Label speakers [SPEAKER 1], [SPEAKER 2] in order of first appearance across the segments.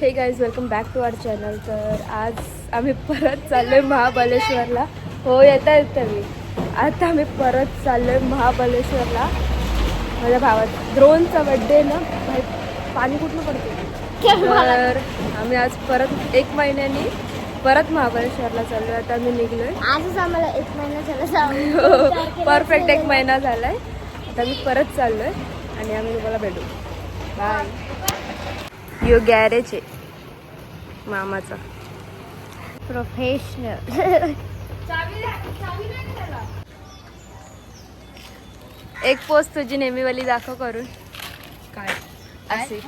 [SPEAKER 1] हे guys welcome back to our channel. तर आज आम्ही परत चाललो आहे महाबळेश्वरला. हो येता मी आता आम्ही परत चाललो आहे महाबळेश्वरला. माझ्या भावाचा द्रोणचा बड्डे ना, पाणी कुठलं पडते. तर आम्ही आज परत 1 महिन्यानी परत महाबळेश्वरला चाललो आहे. आता आम्ही निघलो आहे.
[SPEAKER 2] आजच आम्हाला 1 महिना झाला.
[SPEAKER 1] परफेक्ट 1 महिना झाला आहे. आता मी परत चाललो आहे आणि आम्ही तुम्हाला भेटू. बाय. यो गॅरेज आहे मामाचा
[SPEAKER 2] प्रोफेशनल.
[SPEAKER 1] एक पोस्ट तुझी नेहमीवाली दाखव करून. काय असे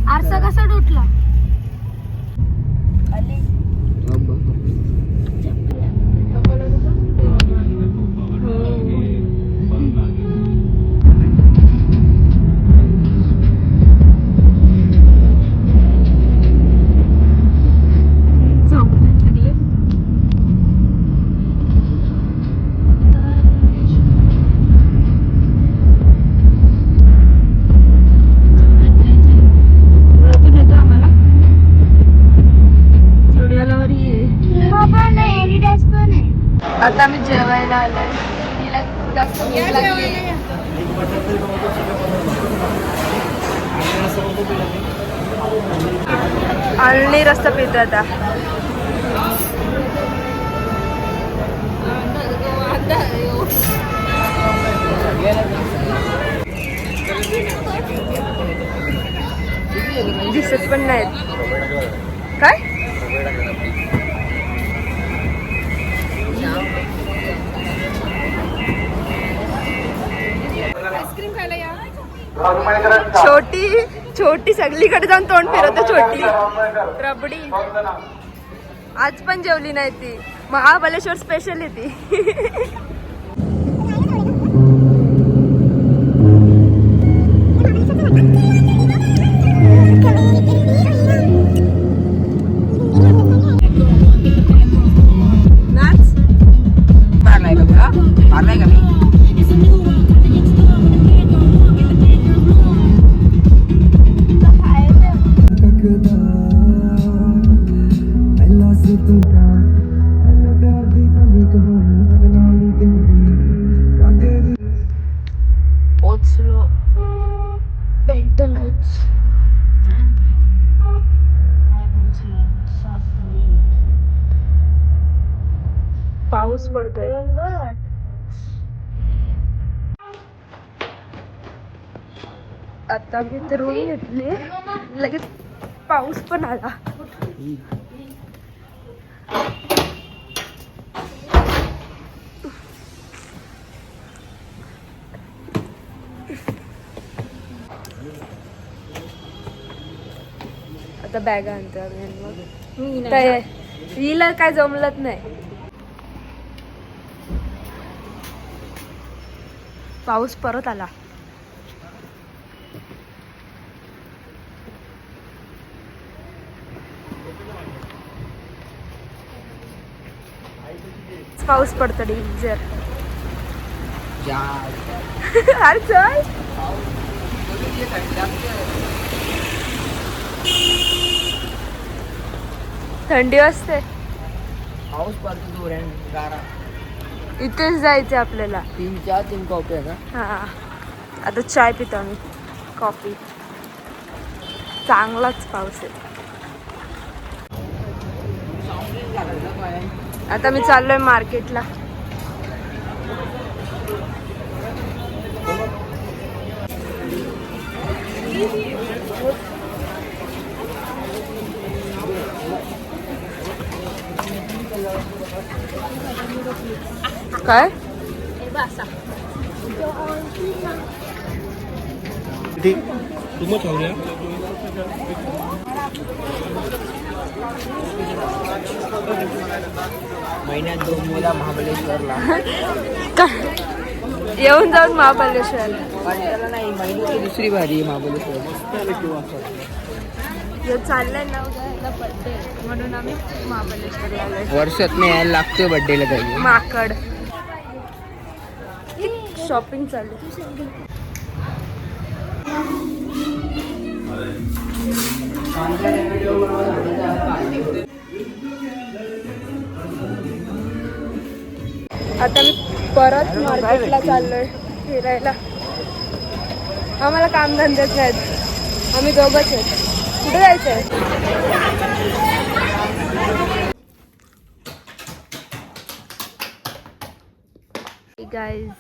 [SPEAKER 2] आरसा कसा डुटला.
[SPEAKER 1] आता मी जेवायला आलोय. तिला जास्त भूक लागली. आळणी रस्ता पितो आता. दिसत पण नाहीत. काय छोटी छोटी सगळीकडे जाऊन तोंड फिरवते. छोटी रबडी आज पण जेवली नाही ती. महाबळेश्वर स्पेशल आहे ती. पाऊस पडतोय. आता मी तर रूम घेतली, लगेच पाऊस पण आला. आता बॅग आणतो आम्ही. मग हिला काय जमलत नाही. पाऊस परत आला. पाऊस पडतो डेंजर. अरे चल. थंडी वाजते.
[SPEAKER 3] पाऊस पडतो दूर गारा.
[SPEAKER 1] इथेच जायचं आपल्याला.
[SPEAKER 3] 3 कॉफी आहे का?
[SPEAKER 1] हा आता चाय पितो आम्ही. कॉफी. चांगलाच पाऊस आहे. आता मी चाललोय मार्केटला. काय
[SPEAKER 3] महिन्यात 2 मुला महाबळेश्वरला.
[SPEAKER 1] येऊन जाऊन महाबळेश्वर.
[SPEAKER 3] वर्षाला नाही, महिन्याची दुसरी भारी आहे महाबळेश्वर.
[SPEAKER 1] चाललंय ना उद्या बर्थडे, म्हणून आम्ही महाबळेश्वरला आलोय.
[SPEAKER 3] वर्षात नाही यायला लागतोय बर्थडेला. काही
[SPEAKER 1] माकड शॉपिंग चालू आहे. आता मी परत मार्केटला चाललोय फिरायला. आम्हाला कामधंदेच नाहीत, आम्ही दोघंच आहेत. कुठे जायचंय? गाईज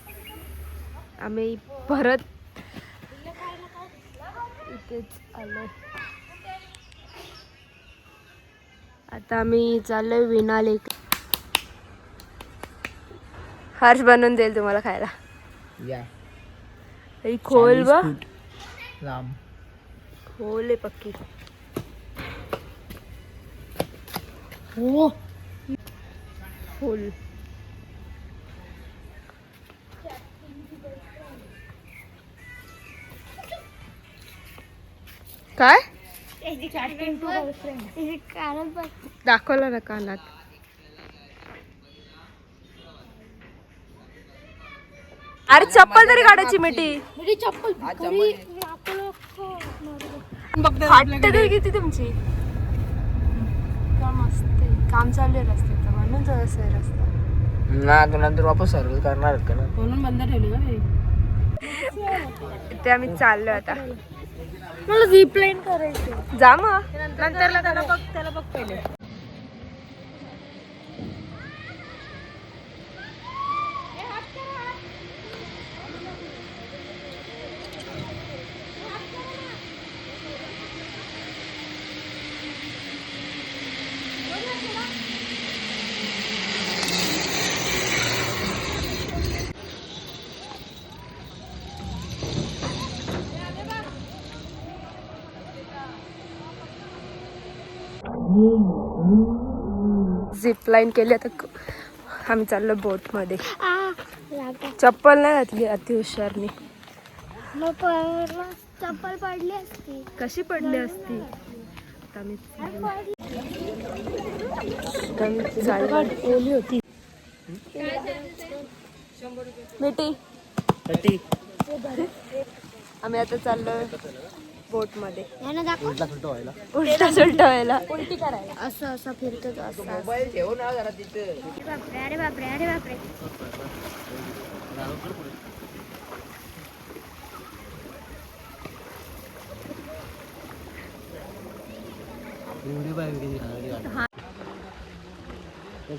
[SPEAKER 1] आम्ही परत इथेच आलोय. आता आम्ही चाललोय विना लेक. हर्ष बनवून देईल तुम्हाला खायला.
[SPEAKER 3] या
[SPEAKER 1] ही खोल बा,
[SPEAKER 3] लांब
[SPEAKER 1] खोल आहे पक्की.
[SPEAKER 3] हो
[SPEAKER 1] खोल. काय दाखवलं ना कानात? अरे चप्पल तरी काढायची मिठी. फाटते तरी किती तुमची. काम असते, काम चालू आहे रस्त्याचं म्हणून जसं आहे रस्ता.
[SPEAKER 3] ना तू नंतर वापस सर्विस करणार का ना,
[SPEAKER 2] म्हणून बंद ठेवली का मी.
[SPEAKER 1] ते आम्ही चाललो आता.
[SPEAKER 2] मला झिप लाईन करायची.
[SPEAKER 1] जा मग.
[SPEAKER 2] नंतरला त्याला बघ पहिले.
[SPEAKER 1] झिप लाईन केली आता. आम्ही चाललो बोट मध्ये. चप्पल नाही घातली अति हुशारनी.
[SPEAKER 2] चप्पल पडली असती.
[SPEAKER 1] कशी पडली असती. आता आम्ही ओली होती मिठी. आम्ही आता चाललोय बोट मध्ये. उलटा सुलटा व्हायला. उलटी करायला.
[SPEAKER 2] असं असं फिरतो तो असं.
[SPEAKER 3] मोबाईल ठेव ना जरा तिथे.
[SPEAKER 2] अरे बापरे अरे बापरे.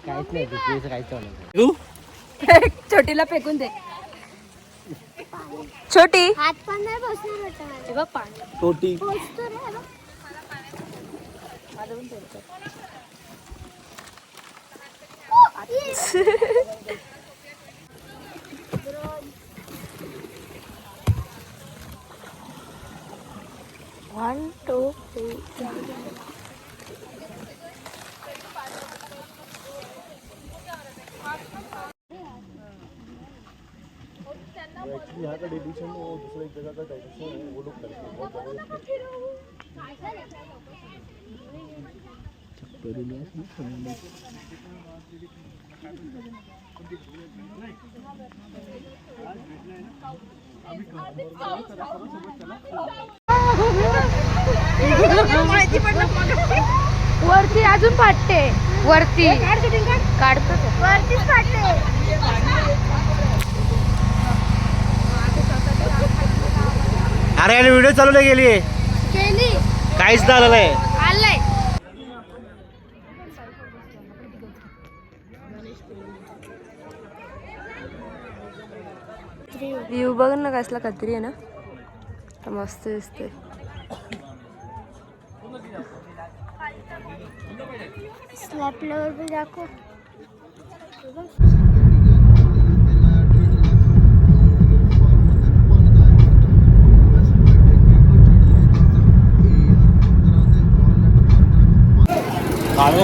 [SPEAKER 3] काहीच नाही काहीच नाही.
[SPEAKER 1] छोटीला फेकून दे. छोटी
[SPEAKER 2] हात पण नाही बसणार होता माझे. बघ पाणी
[SPEAKER 3] टोटी
[SPEAKER 2] पोचतो रे.
[SPEAKER 1] वन टू
[SPEAKER 4] यहाँ का डिलीशन है वो दूसरा एक जगह का डाइल्यूशन है वो लोग करते हैं बहुत
[SPEAKER 1] वरती अजून फाटते. वरती काढतो
[SPEAKER 2] वरतीच फाटले.
[SPEAKER 4] अरे याने व्हिडिओ चालू नाही केली
[SPEAKER 2] केली.
[SPEAKER 4] काहीच नाही आलेलं आहे.
[SPEAKER 2] आलंय.
[SPEAKER 1] व्ह्यू बघ ना कसला कत्री आहे ना. मस्त दिसते.
[SPEAKER 2] स्लॅब लेवल पे दाखव.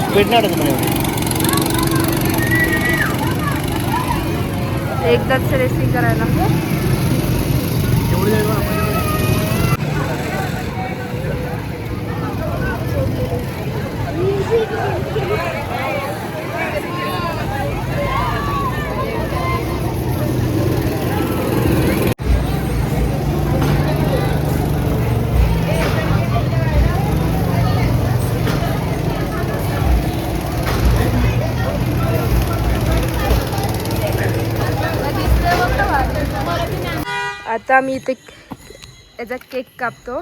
[SPEAKER 4] स्पीड नाही वाटत म्हणे.
[SPEAKER 1] एकदाच रेसिंग करायला. आता मी इथे याचा केक कापतो.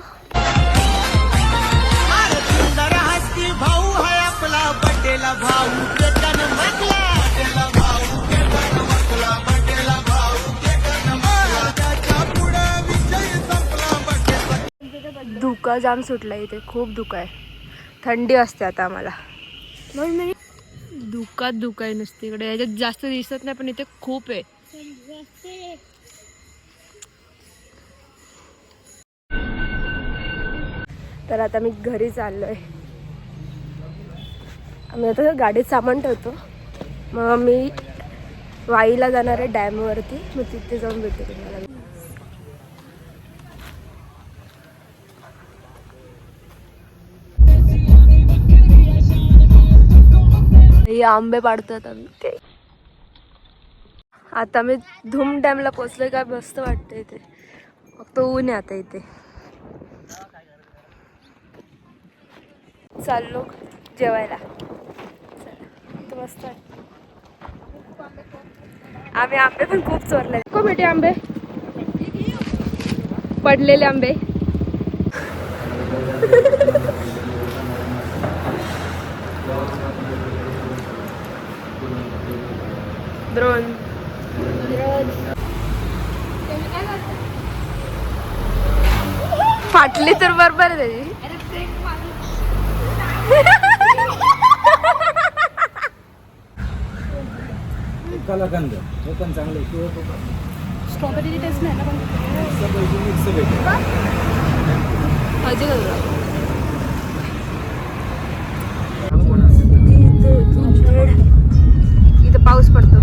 [SPEAKER 1] धुका जाम सुटला इथे, खूप धुका आहे. थंडी असते आता आम्हाला. धुकाच धुका आहे नुसती इकडे. याच्यात जास्त दिसत नाही पण इथे खूप आहे. तर आता मी घरी चाललोय. आम्ही आता गाडीत सामान ठेवतो, मग मी वाईला जाणार आहे डॅमवरती. मग तिथे जाऊन भेटते तुम्हाला. हे आंबे पाडतात आम्ही ते. आता मी धूम डॅमला पोचलोय. काय मस्त वाटतं इथे, फक्त ऊन आहे आता इथे. चाललो जेवायला. इथं मस्त आहे. आम्ही आंबे पण खूप चोरले. खूप मोठे आंबे, पडलेले आंबे. द्रोण फाटली तर बरोबर आहे त्याची.
[SPEAKER 3] कलाकंद हे पण चांगले.
[SPEAKER 1] स्ट्रॉबेरीची टेस्ट नाही ना पण इथं पाऊस पडतो.